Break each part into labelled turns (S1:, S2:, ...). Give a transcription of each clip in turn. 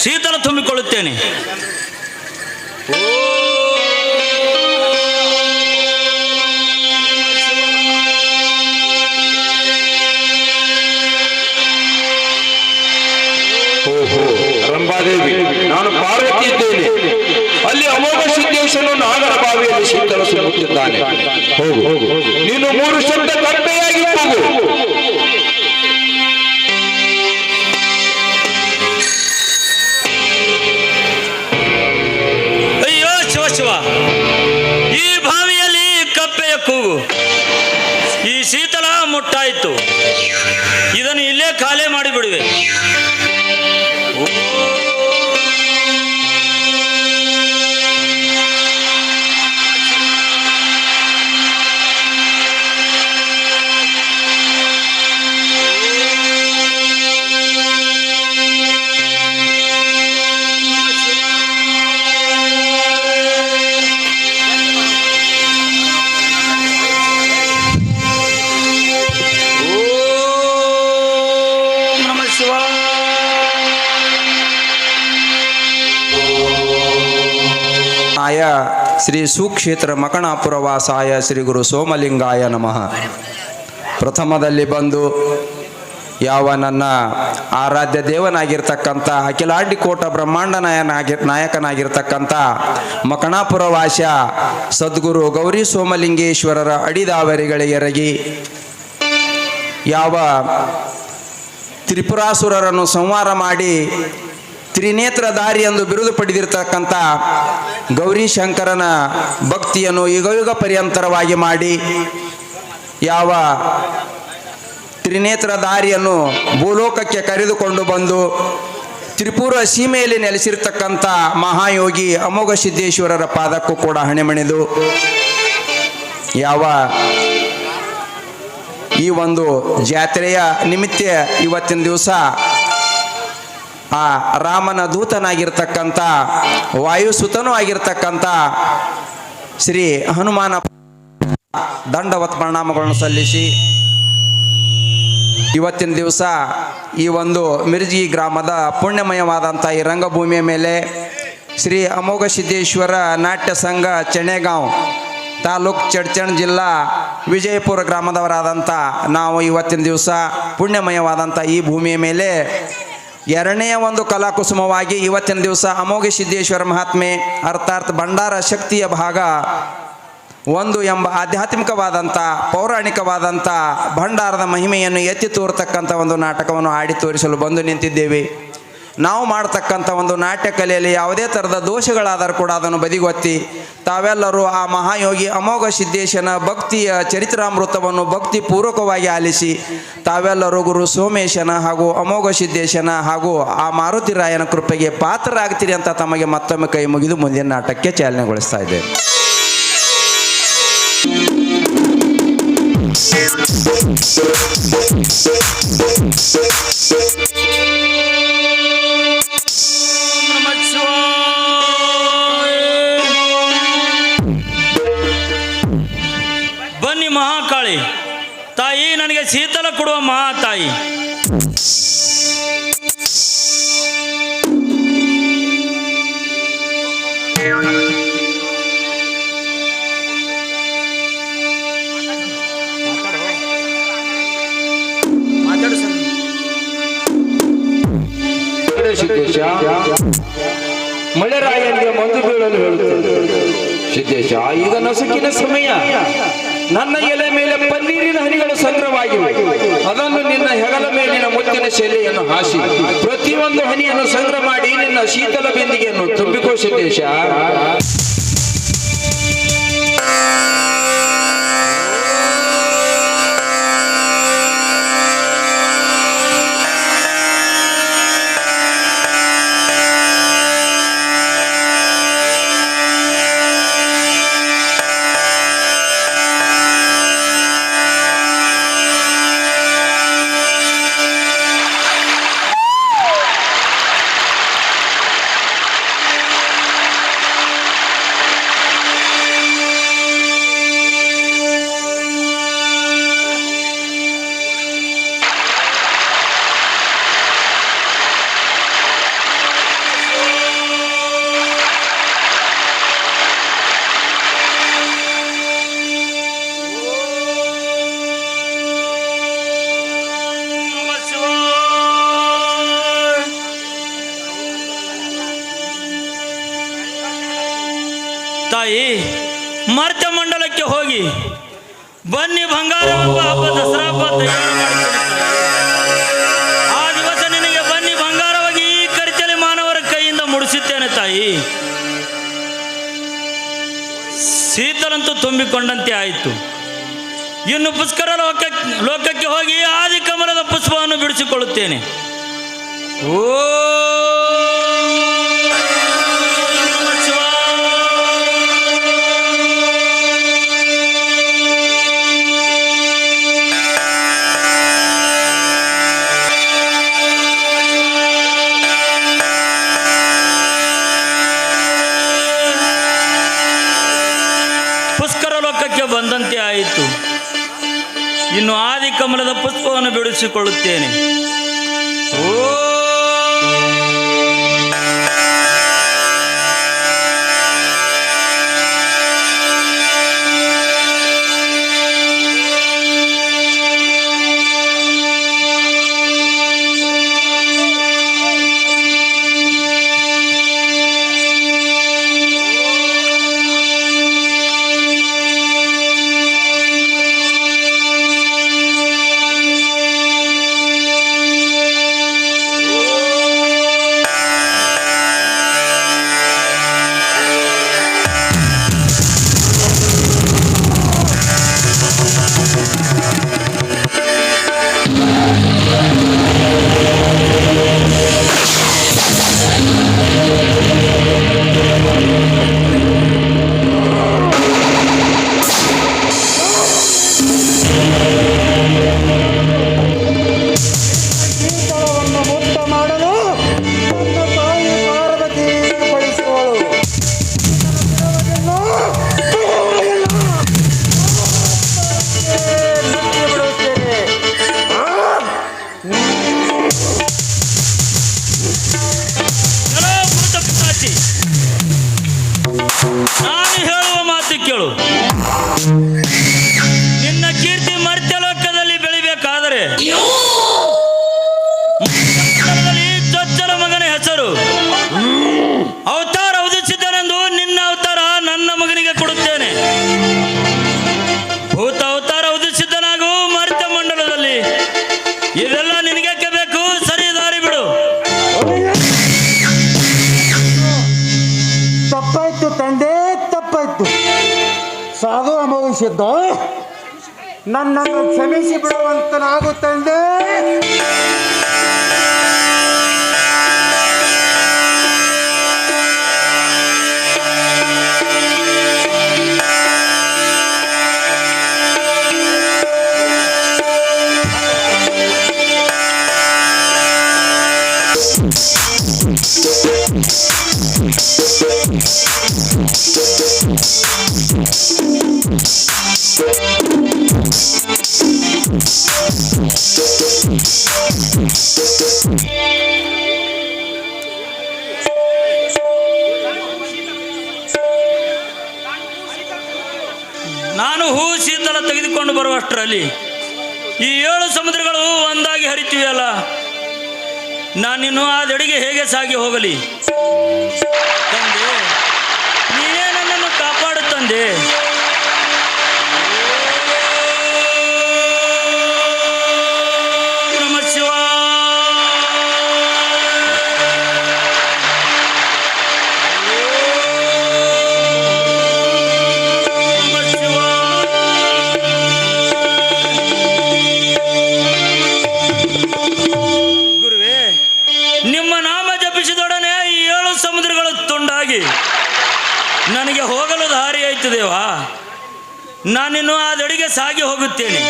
S1: ಶೀತಲ ತುಂಬಿಕೊಳ್ಳುತ್ತೇನೆ.
S2: ರಂಭಾದೇವಿ, ನಾನು ಪಾರ್ವತಿ ಇದ್ದೇನೆ. ಅಲ್ಲಿ ಅಮೋಘ ಸಿದ್ದೇಶನು ನಾಗರ ಬಾವಿಯಲ್ಲಿ ಶೀತಲ ಸುಮ್ಮುತ್ತಿದ್ದಾನೆ. ಹೋಗು, ನೀನು 3 ಶಬ್ದ ಕಪ್ಪೆಯಾಗಿ ಹೋಗು.
S1: ಅಯ್ಯೋ ಶಿವ, ಈ ಬಾವಿಯಲ್ಲಿ ಕಪ್ಪೆಯ ಕೂಗು. ಈ ಶೀತಲ ಮುಟ್ಟಾಯಿತು, ಇದನ್ನು ಇಲ್ಲೇ ಖಾಲಿ ಮಾಡಿಬಿಡುವೆ.
S3: ಶ್ರೀ ಸುಕ್ಷೇತ್ರ ಮಕಣಾಪುರ ವಾಸಾಯ ಶ್ರೀ ಗುರು ಸೋಮಲಿಂಗಾಯ ನಮಃ. ಪ್ರಥಮದಲ್ಲಿ ಬಂದು ಯಾವ ನನ್ನ ಆರಾಧ್ಯ ದೇವನಾಗಿರ್ತಕ್ಕಂಥ ಅಖಿಲಾಂಡಿಕೋಟ ಬ್ರಹ್ಮಾಂಡ ನಾಯಕನಾಗಿರ್ತಕ್ಕಂಥ ಮಕಣಾಪುರ ವಾಸ್ಯ ಸದ್ಗುರು ಗೌರಿ ಸೋಮಲಿಂಗೇಶ್ವರರ ಅಡಿದಾವರಿಗಳಿಗೆ ಎರಗಿ ಯಾವ ತ್ರಿಪುರಾಸುರರನ್ನು ಸಂಹಾರ ಮಾಡಿ ತ್ರಿನೇತ್ರಧಾರಿ ಎಂದು ಬಿರುದು ಪಡೆದಿರತಕ್ಕಂಥ ಗೌರಿ ಶಂಕರನ ಭಕ್ತಿಯನ್ನು ಯುಗ ಪರ್ಯಂತರವಾಗಿ ಮಾಡಿ ಯಾವ ತ್ರಿನೇತ್ರಧಾರಿಯನ್ನು ಭೂಲೋಕಕ್ಕೆ ಕರೆದುಕೊಂಡು ಬಂದು ತ್ರಿಪುರ ಸೀಮೆಯಲ್ಲಿ ನೆಲೆಸಿರ್ತಕ್ಕಂಥ ಮಹಾಯೋಗಿ ಅಮೋಘ ಸಿದ್ದೇಶ್ವರರ ಪಾದಕ್ಕೂ ಕೂಡ ಹಣೆಮಣಿದು ಯಾವ ಈ ಒಂದು ಜಾತ್ರೆಯ ನಿಮಿತ್ತ ಇವತ್ತಿನ ದಿವಸ ಆ ರಾಮನ ದೂತನಾಗಿರ್ತಕ್ಕಂಥ ವಾಯುಸುತನೂ ಆಗಿರ್ತಕ್ಕಂಥ ಶ್ರೀ ಹನುಮಾನ ದಂಡವತ್ ಪ್ರಣಾಮಗಳನ್ನು ಸಲ್ಲಿಸಿ ಇವತ್ತಿನ ದಿವಸ ಈ ಒಂದು ಮಿರ್ಜಿ ಗ್ರಾಮದ ಪುಣ್ಯಮಯವಾದಂಥ ಈ ರಂಗಭೂಮಿಯ ಮೇಲೆ ಶ್ರೀ ಅಮೋಘ ಸಿದ್ದೇಶ್ವರ ನಾಟ್ಯ ಸಂಘ ಚೆಣೆಗಾಂವ್ ತಾಲೂಕ್ ಚಡ್ಚಣ್ ಜಿಲ್ಲಾ ವಿಜಯಪುರ ಗ್ರಾಮದವರಾದಂಥ ನಾವು ಇವತ್ತಿನ ದಿವಸ ಪುಣ್ಯಮಯವಾದಂಥ ಈ ಭೂಮಿಯ ಮೇಲೆ ಎರಡನೆಯ ಒಂದು ಕಲಾಕುಸುಮವಾಗಿ ಇವತ್ತಿನ ದಿವಸ ಅಮೋಘ ಸಿದ್ದೇಶ್ವರ ಮಹಾತ್ಮೆ ಅರ್ಥಾತ್ ಭಂಡಾರ ಶಕ್ತಿಯ ಭಾಗ 1 ಎಂಬ ಆಧ್ಯಾತ್ಮಿಕವಾದಂಥ ಪೌರಾಣಿಕವಾದಂಥ ಭಂಡಾರದ ಮಹಿಮೆಯನ್ನು ಎತ್ತಿ ತೋರ್ತಕ್ಕಂಥ ಒಂದು ನಾಟಕವನ್ನು ಆಡಿ ತೋರಿಸಲು ಬಂದು ನಿಂತಿದ್ದೇವೆ. ನಾವು ಮಾಡ್ತಕ್ಕಂಥ ಒಂದು ನಾಟ್ಯ ಕಲೆಯಲ್ಲಿ ಯಾವುದೇ ಥರದ ದೋಷಗಳಾದರೂ ಕೂಡ ಅದನ್ನು ಬದಿಗೊತ್ತಿ ತಾವೆಲ್ಲರೂ ಆ ಮಹಾಯೋಗಿ ಅಮೋಘ ಸಿದ್ದೇಶನ ಭಕ್ತಿಯ ಚರಿತ್ರಾಮೃತವನ್ನು ಭಕ್ತಿಪೂರ್ವಕವಾಗಿ ಆಲಿಸಿ ತಾವೆಲ್ಲರೂ ಗುರು ಸೋಮೇಶನ ಹಾಗೂ ಅಮೋಘ ಸಿದ್ದೇಶನ ಹಾಗೂ ಆ ಮಾರುತಿರಾಯನ ಕೃಪೆಗೆ ಪಾತ್ರರಾಗ್ತೀರಿ ಅಂತ ತಮಗೆ ಮತ್ತೊಮ್ಮೆ ಕೈ ಮುಗಿದು ಮುಂದಿನ ನಾಟಕಕ್ಕೆ ಚಾಲನೆಗೊಳಿಸ್ತಾ ಇದ್ದೇವೆ.
S1: ಬನ್ನಿ ಮಹಾಕಾಳಿ ತಾಯಿ, ನನಗೆ ಶೀತಲ ಕೊಡುವ ಮಹಾ ತಾಯಿ.
S2: ಮಳೆರಾಯನಿಗೆ ಮಂದು ಬೀಳಲು ಹೇಳುತ್ತದೆ. ಸಿದ್ದೇಶ, ಈಗ ನಸುಕಿನ ಸಮಯ. ನನ್ನ ಎಲೆ ಮೇಲೆ ಪನ್ನೀರಿನ ಹನಿಗಳು ಸಂಗ್ರಹವಾಗಿವೆ. ಅದನ್ನು ನಿನ್ನ ಹೆಗಲ ಮೇಲಿನ ಮುತ್ತಿನ ಶೆಲೆಯನ್ನು ಹಾಸಿ ಪ್ರತಿಯೊಂದು ಹನಿಯನ್ನು ಸಂಗ್ರಹ ಮಾಡಿ ನಿನ್ನ ಶೀತಲ ಬಿಂದಿಗೆಯನ್ನು ತುಂಬಿಕೋ ಸಿದ್ದೇಶ.
S1: ತಾಯಿ ಮರ್ತ್ಯ ಮಂಡಲಕ್ಕೆ ಹೋಗಿ ಬನ್ನಿ ಬಂಗಾರ ಹಬ್ಬ ದಸರಾ ಹಬ್ಬ ತಯಾರು ಮಾಡ್ತೇನೆ ತಾಯಿ. ಆ ದಿವಸ ನಿನಗೆ ಬನ್ನಿ ಬಂಗಾರವಾಗಿ ಈ ಕರಿಚಲೆ ಮಾನವರ ಕೈಯಿಂದ ಮುಡಿಸುತ್ತೇನೆ ತಾಯಿ. ಶೀತಲಂತೂ ತುಂಬಿಕೊಂಡಂತೆ ಆಯಿತು. ಇನ್ನು ಪುಷ್ಕರ ಲೋಕಕ್ಕೆ ಹೋಗಿ ಆದಿ ಕಮಲದ ಪುಷ್ಪವನ್ನು ಬಿಡಿಸಿಕೊಳ್ಳುತ್ತೇನೆ. ಓ ಪುಷ್ಕರ ಲೋಕಕ್ಕೆ ಬಂದಂತೆ ಆಯಿತು. ಇನ್ನು ಆದಿ ಕಮಲದ ಪುಷ್ಪವನ್ನು ಬಿಡಿಸಿಕೊಳ್ಳುತ್ತೇನೆ. ಓ ನಾನು ಹೇಳುವ ಮಾತು ಕೇಳು. ನಿನ್ನ ಕೀರ್ತಿ ಮರ್ತ್ಯಲೋಕದಲ್ಲಿ ಬೆಳಿಬೇಕಾದರೆ ಚೊಚ್ಚಲ ಮಗನ ಹೆಸರು ಅವತಾರ ಉದಿಸಿದ್ದನೆಂದು ನಿನ್ನ ಅವತಾರ ನನ್ನ ಮಗನಿಗೆ ಕೊಡುತ್ತೇನೆ. ಭೂತ ಅವತಾರ ಉದಿಸಿದ್ದನಾಗೂ ಮರ್ತ್ಯ ಮಂಡಲದಲ್ಲಿ ಇದೆಲ್ಲ ನಿನಗೆ ಬೇಕು. ಸರಿ ದಾರಿ ಬಿಡು.
S4: ತಪ್ಪಾಯ್ತು ತಂದೆ, ತಪ್ಪಾಯ್ತು. ಸಾಧು ಅಮೋಘಿಸಿದ್ದ ನನ್ನನ್ನು ಕ್ಷಮಿಸಿ ಬಿಡುವಂತನಾಗು ತಂದೆ.
S1: ನಾನು ಹೂ ಶೀತಲ ತೆಗೆದುಕೊಂಡು ಬರುವಷ್ಟರಲ್ಲಿ ಈ 7 ಸಮುದ್ರಗಳು ಒಂದಾಗಿ ಹರಿತಿವೆಯಲ್ಲ, ನಾನಿನ್ನು ಆ ದಡಿಗೆ ಹೇಗೆ ಸಾಗಿ ಹೋಗಲಿ? ತಂದೆ, ನೀನೇ ನನ್ನನ್ನು ಕಾಪಾಡು ತಂದೆ. ನಮಃ ಶಿವಾಯ. ನಿಮ್ಮ ನಾಮ ಜಪಿಸಿದೊಡನೆ ಈ 7 ಸಮುದ್ರಗಳು ತುಂಡಾಗಿ ನನಗೆ ಹೋಗಲು ದಾರಿ ಆಯ್ತು ದೇವಾ. ನಾನಿನ್ನು ಆ ದಡಿಗೆ ಸಾಗಿ ಹೋಗುತ್ತೇನೆ.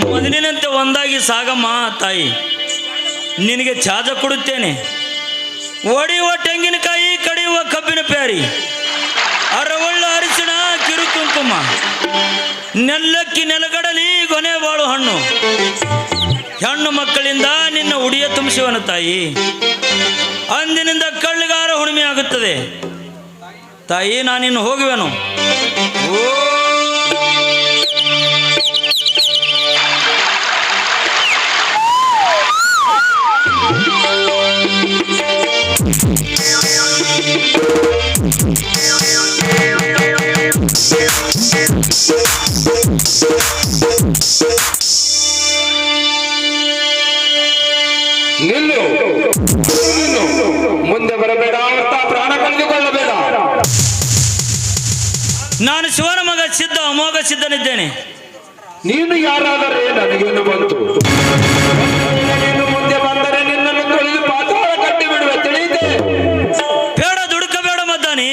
S1: ಮೊದಲಿನಂತೆ ಒಂದಾಗಿ ಸಾಗಮ್ಮ ತಾಯಿ. ನಿನಗೆ ಚಾಜ ಕೊಡುತ್ತೇನೆ. ಒಡೆಯುವ ತೆಂಗಿನಕಾಯಿ, ಕಡಿಯುವ ಕಬ್ಬಿನ ಪ್ಯಾರಿ, ಅರವಳ್ಳ ಅರಿಶಿಣ ಕಿರು ಕುಂಕುಮ, ನೆಲ್ಲಕ್ಕಿ ನೆಲಗಡಲಿ ಗೊನೆ ಬಾಳು ಹಣ್ಣು, ಹೆಣ್ಣು ಮಕ್ಕಳಿಂದ ನಿನ್ನ ಉಡಿಯ ತುಂಬಿಸುವನು ತಾಯಿ. ಅಂದಿನಿಂದ ಕಳ್ಳಿಗಾರ ಹುಣ್ಣಿಮೆ ಆಗುತ್ತದೆ ತಾಯಿ. ನಾನಿನ್ನು ಹೋಗುವೆನು.
S2: ನಿಲ್ಲು, ಮುಂದೆ ಬರಬೇಡ, ಅವತ್ತ ಪ್ರಾಣ ಕಳೆದುಕೊಳ್ಳಬೇಡ.
S1: ನಾನು ಶಿವನ ಮಗ ಸಿದ್ಧ, ಅಮೋಘ ಸಿದ್ಧನಿದ್ದೇನೆ.
S2: ನೀನು ಯಾರಾದರೆ ನನಗೇನು ಬಂತು? ನೀನು ಮುಂದೆ ಬಂದರೆ ನಿನ್ನನ್ನು ತೊಳೆದು ಪಾತಾಳ ಕಟ್ಟಿ ಬಿಡುವೆ, ತಿಳಿಯಿತೆ?
S1: ಬೇಡ, ದುಡುಕಬೇಡ ಮದ್ದಾನಿ,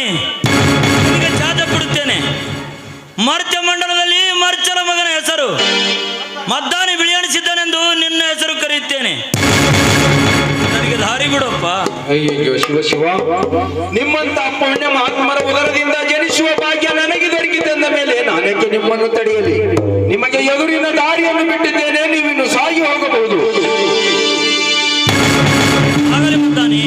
S1: ನಿನಗೆ ಚಾದ ಕೊಡುತ್ತೇನೆ. ಮರ್ತ್ಯ ಮಂಡಲದಲ್ಲಿ ಮರ್ಚಲ ಮಗನ ಹೆಸರು ಮದ್ದಾನಿ ಬಿಳಿಯಣಿಸಿದ್ದನೆಂದು ನಿನ್ನ ಹೆಸರು ಕರೆಯುತ್ತೇನೆ. ನನಗೆ ದಾರಿ ಬಿಡಪ್ಪ.
S2: ಅಯ್ಯಯ್ಯೋ ಶಿವ ಶಿವ, ನಿಮ್ಮಂತ ಪುಣ್ಯ ಮಹಾತ್ಮರ ಉದರದಿಂದ ಜನಿಸುವ ಭಾಗ್ಯ ನನಗೆ ದೊರಕಿತೆಂದ ಮೇಲೆ ನಾನೇಕೆ ನಿಮ್ಮನ್ನು ತಡೆಯಲಿ? ನಿಮಗೆ ಎದುರಿನ ದಾರಿಯನ್ನು ಬಿಟ್ಟಿದ್ದೇನೆ, ನೀವಿನ್ನು ಸಾಗಿ ಹೋಗಬಹುದು.
S1: ಆಗಲಿ ಮದ್ದಾನಿ.